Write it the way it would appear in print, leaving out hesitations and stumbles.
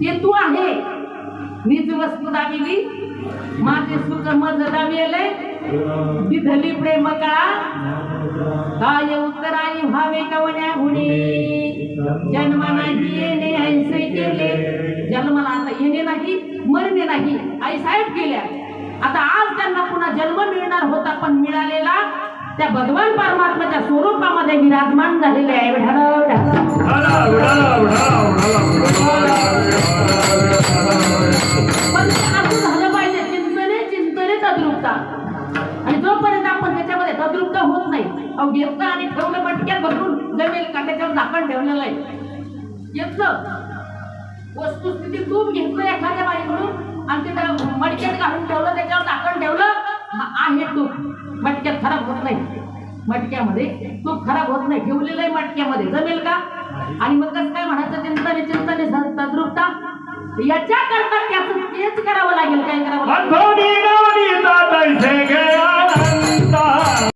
ते तू आहे. निज वस्तू दाविली माझे सुख मज दाविले विधली प्रेम कळा काय उत्तराई व्हावे कवण्या गुणी जन्म नाही येणे ऐसे केले. जन्माला आता येणे नाही मरणे नाही आई साहेब केल्या. आता आज त्यांना पुन्हा जन्म मिळणार होता पण मिळालेला त्या भगवान परमात्म्याच्या स्वरूपामध्ये विराजमान झालेले आहे. पण असं झालं पाहिजे चिंतने चिंतने तद्रुपता. आणि जोपर्यंत आपण त्याच्यामध्ये तद्रुपता होत नाही अहो घेतलं आणि ठेवलं मटक्यात भरून जमेल का त्याच्यावर झाकण ठेवलेलं आहे. घेतलं वस्तुस्थिती तूप घेतलं एखाद्या बाईकडून आणि ते मटक्यात घालून ठेवलं त्याच्यावर झाकण ठेवलं आहे तूप मटक्यात खराब होत नाही. मटक्यामध्ये तूप खराब होत नाही ठेवलेलं आहे मटक्यामध्ये जमेल का. आणि मग कसं काय म्हणायचं चिंतने चिंतने तद्रुपता याच्या करता त्याचं तेच करावं लागेल. काय